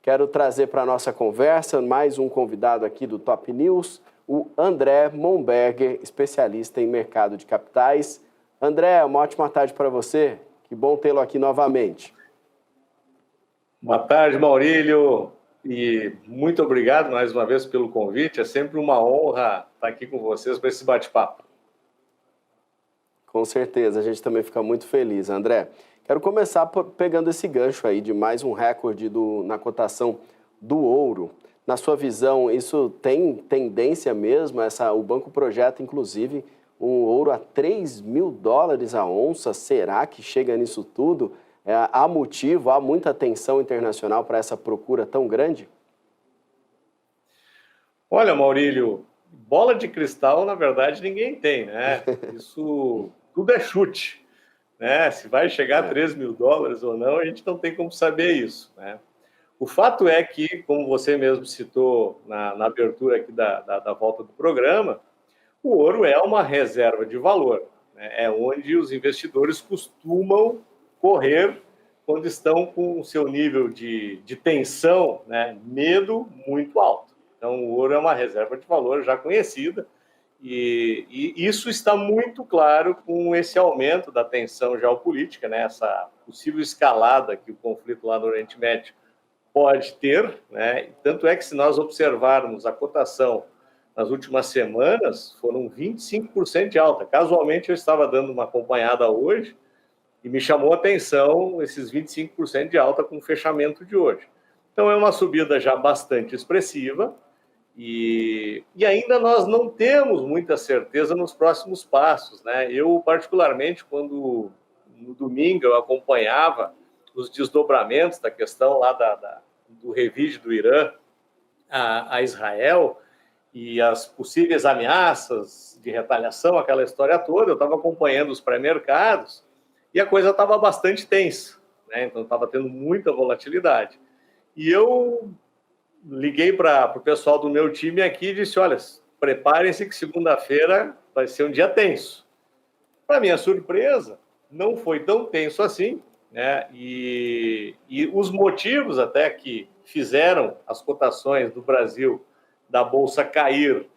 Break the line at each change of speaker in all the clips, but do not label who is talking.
Quero trazer para a nossa conversa mais um convidado aqui do Top News, o André Momberger, especialista em mercado de capitais. André, uma ótima tarde para você. Que bom tê-lo aqui novamente.
Boa tarde, Maurílio, e muito obrigado mais uma vez pelo convite. É sempre uma honra estar aqui com vocês para esse bate-papo.
Com certeza, a gente também fica muito feliz, André. Quero começar pegando esse gancho aí de mais um recorde na cotação do ouro. Na sua visão, isso tem tendência mesmo? O banco projeta, inclusive, um ouro a $3.000 a onça. Será que chega nisso tudo? Há motivo, há muita atenção internacional para essa procura tão grande?
Olha, Maurílio, bola de cristal, na verdade, ninguém tem, né? Isso tudo é chute. Né? Se vai chegar a $3.000 ou não, a gente não tem como saber isso. Né? O fato é que, como você mesmo citou na abertura aqui da volta do programa, o ouro é uma reserva de valor. Né? É onde os investidores costumam correr quando estão com o seu nível de tensão, né? Medo muito alto. Então, o ouro é uma reserva de valor já conhecida, e isso está muito claro com esse aumento da tensão geopolítica, né? Essa possível escalada que o conflito lá no Oriente Médio pode ter, né? Tanto é que, se nós observarmos a cotação nas últimas semanas, foram 25% de alta. Casualmente, eu estava dando uma acompanhada hoje e me chamou a atenção esses 25% de alta com o fechamento de hoje. Então, é uma subida já bastante expressiva. E ainda nós não temos muita certeza nos próximos passos, né? Eu, particularmente, quando no domingo eu acompanhava os desdobramentos da questão lá do revide do Irã a Israel e as possíveis ameaças de retaliação, aquela história toda, eu estava acompanhando os pré-mercados e a coisa estava bastante tensa, né? Então estava tendo muita volatilidade. E eu liguei para o pessoal do meu time aqui e disse, olha, preparem-se que segunda-feira vai ser um dia tenso. Para minha surpresa, não foi tão tenso assim, né? E os motivos até que fizeram as cotações do Brasil, da Bolsa cair,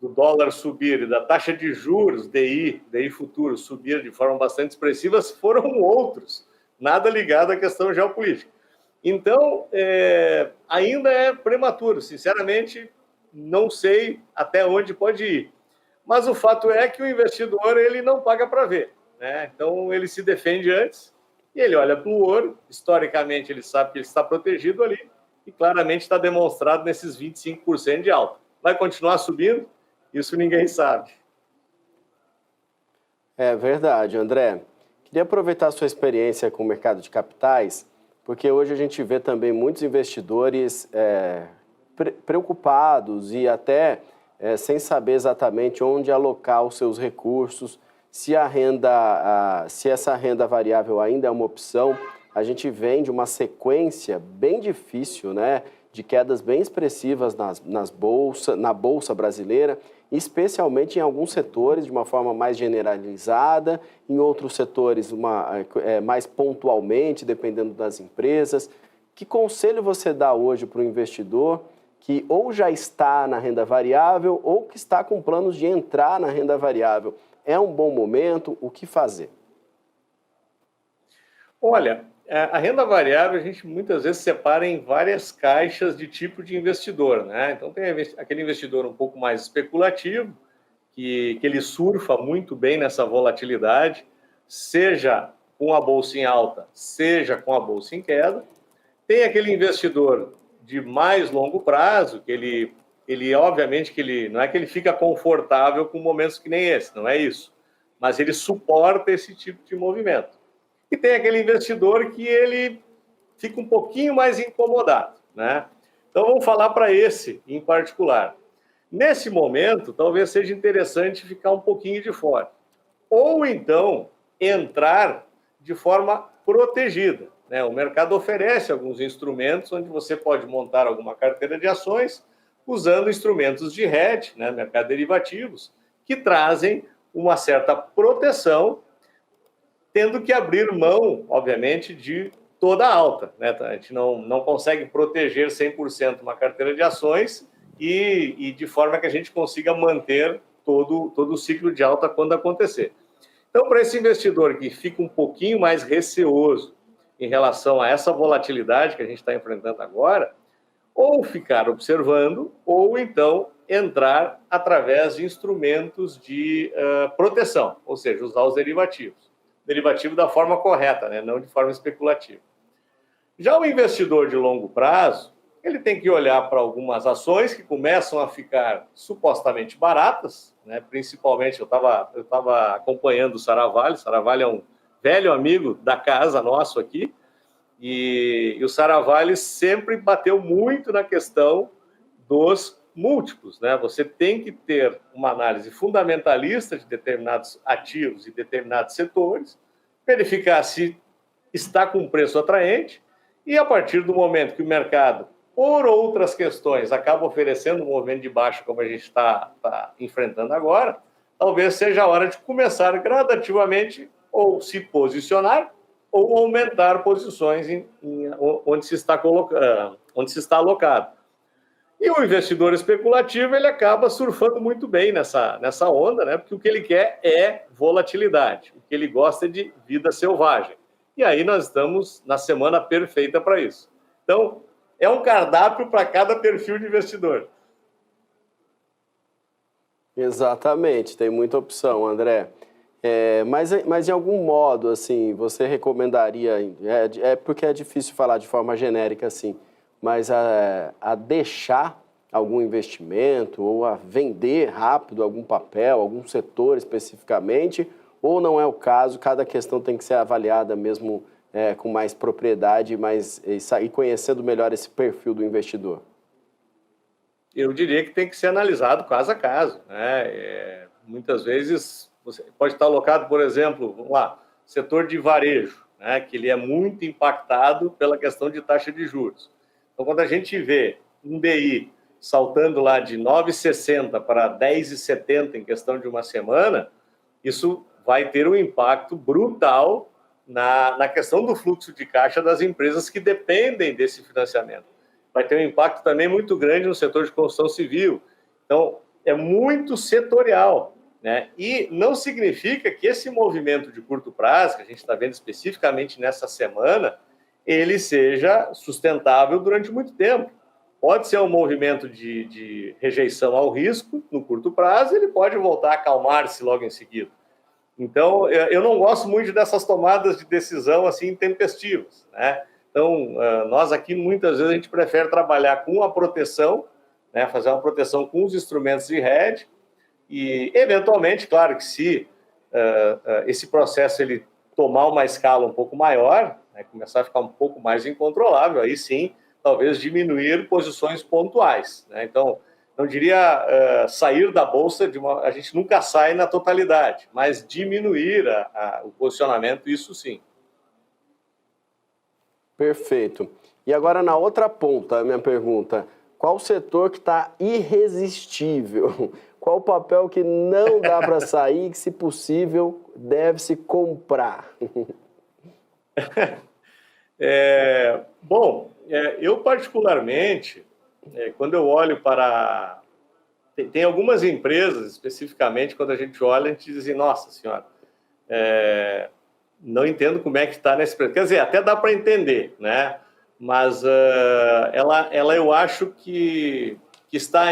do dólar subir e da taxa de juros, DI futuro, subir de forma bastante expressiva, foram outros, nada ligado à questão geopolítica. Então, ainda é prematuro. Sinceramente, não sei até onde pode ir. Mas o fato é que o investidor ele não paga para ver. Né? Então, ele se defende antes e ele olha para o ouro. Historicamente, ele sabe que ele está protegido ali e claramente está demonstrado nesses 25% de alta. Vai continuar subindo? Isso ninguém sabe.
É verdade, André. Queria aproveitar a sua experiência com o mercado de capitais, porque hoje a gente vê também muitos investidores preocupados e até sem saber exatamente onde alocar os seus recursos, se essa renda variável ainda é uma opção. A gente vem de uma sequência bem difícil, né, de quedas bem expressivas na Bolsa brasileira, especialmente em alguns setores de uma forma mais generalizada, em outros setores mais pontualmente, dependendo das empresas. Que conselho você dá hoje para o investidor que ou já está na renda variável ou que está com planos de entrar na renda variável? É um bom momento? O que fazer?
Olha, a renda variável a gente muitas vezes separa em várias caixas de tipo de investidor, né? Então tem aquele investidor um pouco mais especulativo, que ele surfa muito bem nessa volatilidade, seja com a bolsa em alta, seja com a bolsa em queda. Tem aquele investidor de mais longo prazo, que ele obviamente que ele não é que ele fica confortável com momentos que nem esse, não é isso, mas ele suporta esse tipo de movimento. E tem aquele investidor que ele fica um pouquinho mais incomodado, né? Então, vamos falar para esse em particular. Nesse momento, talvez seja interessante ficar um pouquinho de fora. Ou, então, entrar de forma protegida, né? O mercado oferece alguns instrumentos onde você pode montar alguma carteira de ações usando instrumentos de hedge, né? Mercado de derivativos, que trazem uma certa proteção, tendo que abrir mão, obviamente, de toda alta, né? A gente não consegue proteger 100% uma carteira de ações e de forma que a gente consiga manter todo o ciclo de alta quando acontecer. Então, para esse investidor que fica um pouquinho mais receoso em relação a essa volatilidade que a gente está enfrentando agora, ou ficar observando, ou então entrar através de instrumentos de proteção, ou seja, usar os derivativos. Derivativo da forma correta, né? Não de forma especulativa. Já o investidor de longo prazo, ele tem que olhar para algumas ações que começam a ficar supostamente baratas, né? Principalmente, eu estava acompanhando o Saravalli. O Saravalli é um velho amigo da casa nosso aqui, e o Saravalli sempre bateu muito na questão dos múltiplos, né? Você tem que ter uma análise fundamentalista de determinados ativos e determinados setores, verificar se está com um preço atraente, e a partir do momento que o mercado, por outras questões, acaba oferecendo um movimento de baixa, como a gente está enfrentando agora, talvez seja a hora de começar gradativamente ou se posicionar ou aumentar posições onde se está alocado. E o investidor especulativo, ele acaba surfando muito bem nessa onda, né? Porque o que ele quer é volatilidade, o que ele gosta é de vida selvagem. E aí nós estamos na semana perfeita para isso. Então, é um cardápio para cada perfil de investidor.
Exatamente, tem muita opção, André. Mas em algum modo, assim, você recomendaria, porque é difícil falar de forma genérica assim, mas a deixar algum investimento ou a vender rápido algum papel, algum setor especificamente, ou não é o caso, cada questão tem que ser avaliada mesmo com mais propriedade e conhecendo melhor esse perfil do investidor?
Eu diria que tem que ser analisado caso a caso, né? Muitas vezes você pode estar alocado, por exemplo, vamos lá, setor de varejo, né? Que ele é muito impactado pela questão de taxa de juros. Então, quando a gente vê um DI saltando lá de 9,60 para 10,70 em questão de uma semana, isso vai ter um impacto brutal na questão do fluxo de caixa das empresas que dependem desse financiamento. Vai ter um impacto também muito grande no setor de construção civil. Então, é muito setorial, né? E não significa que esse movimento de curto prazo, que a gente está vendo especificamente nessa semana, ele seja sustentável durante muito tempo. Pode ser um movimento de rejeição ao risco no curto prazo, ele pode voltar a acalmar-se logo em seguida. Então, eu não gosto muito dessas tomadas de decisão assim intempestivas, né? Então, nós aqui, muitas vezes, a gente prefere trabalhar com a proteção, né, fazer uma proteção com os instrumentos de hedge e, eventualmente, claro que se esse processo ele tomar uma escala um pouco maior, né, começar a ficar um pouco mais incontrolável, aí sim, talvez diminuir posições pontuais, né? Então, não diria sair da bolsa, a gente nunca sai na totalidade, mas diminuir o posicionamento, isso sim.
Perfeito. E agora, na outra ponta, a minha pergunta: qual o setor que está irresistível? Qual o papel que não dá para sair, que, se possível, deve-se comprar?
Eu particularmente, quando eu olho para... Tem algumas empresas, especificamente, quando a gente olha, a gente diz assim, nossa senhora, não entendo como é que está nesse preço. Quer dizer, até dá para entender, né? Mas ela eu acho que está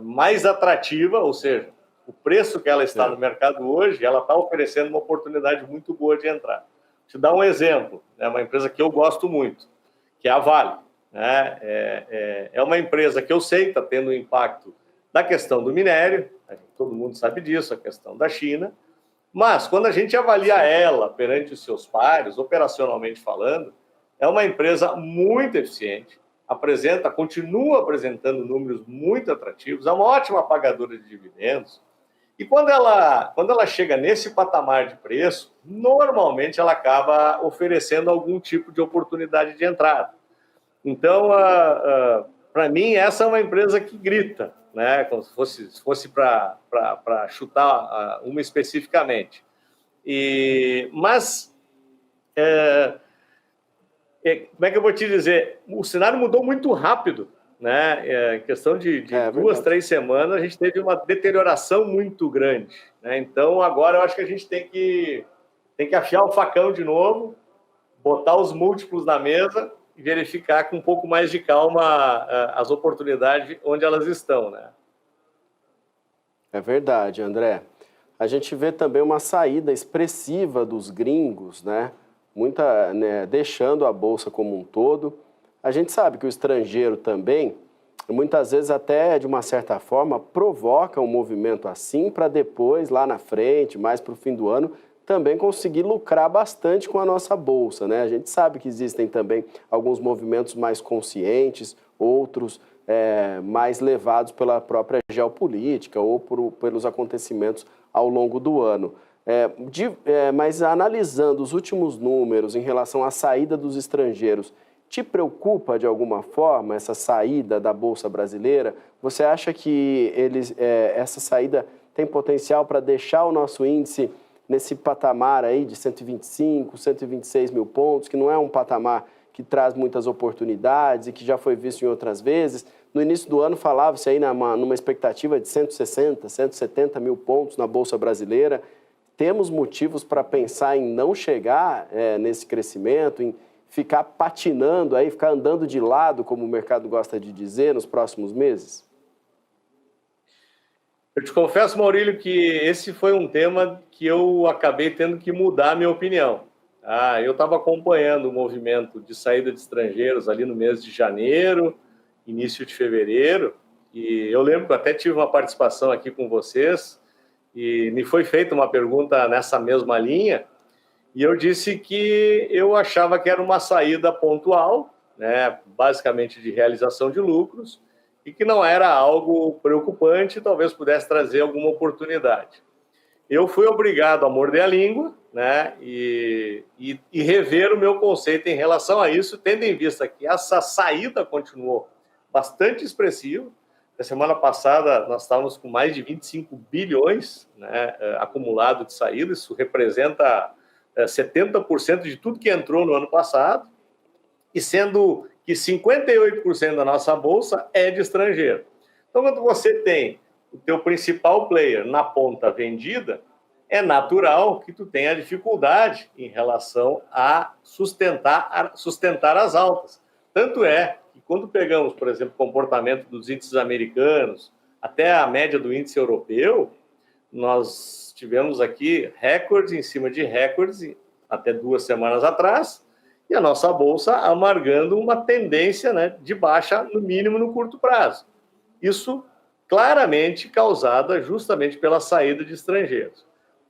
mais atrativa, ou seja, o preço que ela está no mercado hoje, ela está oferecendo uma oportunidade muito boa de entrar. Vou te dar um exemplo, é uma empresa que eu gosto muito, que é a Vale, né? É uma empresa que eu sei está tendo um impacto da questão do minério, todo mundo sabe disso, a questão da China, mas quando a gente avalia ela perante os seus pares, operacionalmente falando, é uma empresa muito eficiente, continua apresentando números muito atrativos, é uma ótima pagadora de dividendos, e quando ela chega nesse patamar de preço, normalmente ela acaba oferecendo algum tipo de oportunidade de entrada. Então, para mim, essa é uma empresa que grita, né? Como se fosse para chutar uma especificamente. Mas como é que eu vou te dizer? O cenário mudou muito rápido, né? Em questão de 2, 3 semanas, a gente teve uma deterioração muito grande, né? Então, agora eu acho que a gente tem que afiar o facão de novo, botar os múltiplos na mesa e verificar com um pouco mais de calma as oportunidades onde elas estão, né?
É verdade, André. A gente vê também uma saída expressiva dos gringos, né? Deixando a Bolsa como um todo. A gente sabe que o estrangeiro também, muitas vezes até de uma certa forma, provoca um movimento assim para depois, lá na frente, mais para o fim do ano, também conseguir lucrar bastante com a nossa Bolsa, né? A gente sabe que existem também alguns movimentos mais conscientes, outros mais levados pela própria geopolítica ou pelos acontecimentos ao longo do ano. Mas analisando os últimos números em relação à saída dos estrangeiros, te preocupa de alguma forma essa saída da Bolsa Brasileira? Você acha que essa saída tem potencial para deixar o nosso índice nesse patamar aí de 125, 126 mil pontos, que não é um patamar que traz muitas oportunidades e que já foi visto em outras vezes? No início do ano falava-se aí numa expectativa de 160, 170 mil pontos na Bolsa Brasileira. Temos motivos para pensar em não chegar nesse crescimento, em ficar patinando aí, ficar andando de lado, como o mercado gosta de dizer, nos próximos meses?
Eu te confesso, Maurílio, que esse foi um tema que eu acabei tendo que mudar a minha opinião. Eu estava acompanhando o movimento de saída de estrangeiros ali no mês de janeiro, início de fevereiro, e eu lembro que eu até tive uma participação aqui com vocês, e me foi feita uma pergunta nessa mesma linha, e eu disse que eu achava que era uma saída pontual, né, basicamente de realização de lucros, e que não era algo preocupante, talvez pudesse trazer alguma oportunidade. Eu fui obrigado a morder a língua, né, e rever o meu conceito em relação a isso, tendo em vista que essa saída continuou bastante expressiva. Na semana passada, nós estávamos com mais de 25 bilhões, né, acumulado de saída. Isso representa 70% de tudo que entrou no ano passado, e sendo que 58% da nossa bolsa é de estrangeiro. Então, quando você tem o teu principal player na ponta vendida, é natural que tu tenha dificuldade em relação a sustentar as altas. Tanto é que quando pegamos, por exemplo, o comportamento dos índices americanos, até a média do índice europeu, nós tivemos aqui recordes em cima de recordes até 2 semanas atrás, e a nossa bolsa amargando uma tendência, né, de baixa, no mínimo no curto prazo. Isso claramente causada justamente pela saída de estrangeiros.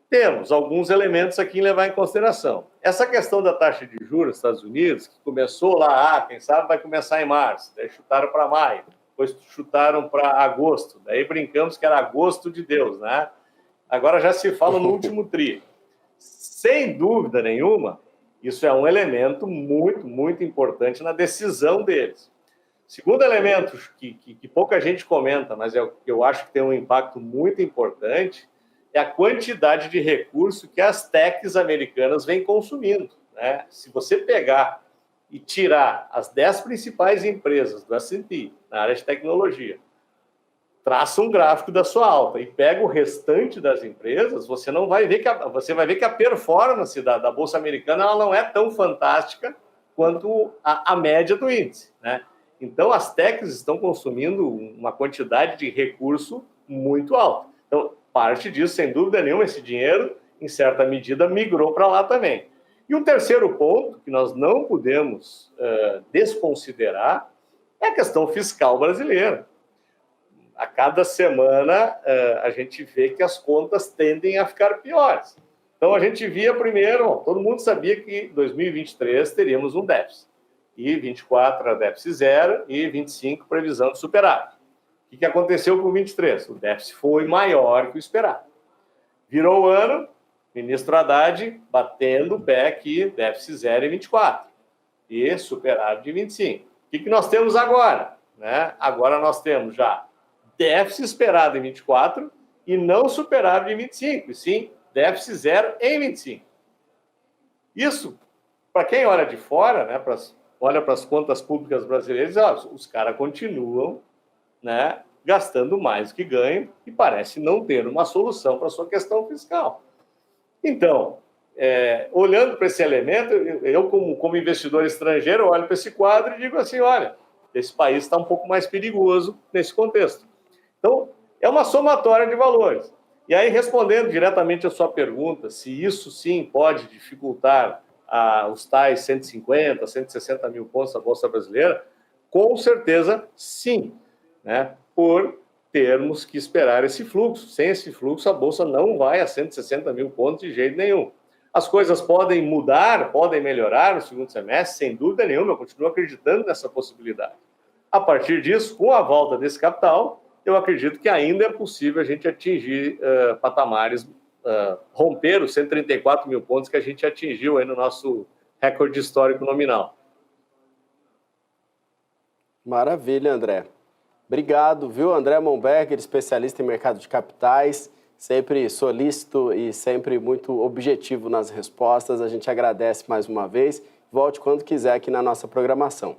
Temos alguns elementos aqui em levar em consideração. Essa questão da taxa de juros nos Estados Unidos, que começou lá, quem sabe vai começar em março, daí chutaram para maio, depois chutaram para agosto, daí brincamos que era agosto de Deus, né? Agora já se fala no último tri. Sem dúvida nenhuma, isso é um elemento muito, muito importante na decisão deles. Segundo elemento que pouca gente comenta, mas eu acho que tem um impacto muito importante, é a quantidade de recurso que as techs americanas vêm consumindo, né? Se você pegar e tirar as 10 principais empresas do S&P na área de tecnologia, traça um gráfico da sua alta e pega o restante das empresas, você vai ver que a performance da Bolsa Americana ela não é tão fantástica quanto a média do índice, né? Então, as techs estão consumindo uma quantidade de recurso muito alta. Então, parte disso, sem dúvida nenhuma, esse dinheiro, em certa medida, migrou para lá também. E um terceiro ponto que nós não podemos desconsiderar é a questão fiscal brasileira. A cada semana, a gente vê que as contas tendem a ficar piores. Então, a gente via primeiro, todo mundo sabia que em 2023 teríamos um déficit. E 24 era déficit zero e 25 previsão de superávit. O que aconteceu com o 23? O déficit foi maior que o esperado. Virou o ano, ministro Haddad batendo o pé que déficit zero em 24 e superávit de 25. O que nós temos agora? Né? Agora nós temos já déficit esperado em 24 e não superávit em 25, e sim déficit zero em 25. Isso, para quem olha de fora, né, para olha para as contas públicas brasileiras, ó, os caras continuam, né, gastando mais do que ganham e parece não ter uma solução para a sua questão fiscal. Então, olhando para esse elemento, eu como investidor estrangeiro, olho para esse quadro e digo assim, olha, esse país está um pouco mais perigoso nesse contexto. Então, é uma somatória de valores. E aí, respondendo diretamente a sua pergunta, se isso sim pode dificultar os tais 150, 160 mil pontos da Bolsa Brasileira, com certeza sim, né? Por termos que esperar esse fluxo. Sem esse fluxo, a Bolsa não vai a 160 mil pontos de jeito nenhum. As coisas podem mudar, podem melhorar no segundo semestre, sem dúvida nenhuma, eu continuo acreditando nessa possibilidade. A partir disso, com a volta desse capital, eu acredito que ainda é possível a gente atingir patamares, romper os 134 mil pontos que a gente atingiu aí no nosso recorde histórico nominal.
Maravilha, André. Obrigado, viu? André Momberger, especialista em mercado de capitais, sempre solícito e sempre muito objetivo nas respostas. A gente agradece mais uma vez. Volte quando quiser aqui na nossa programação.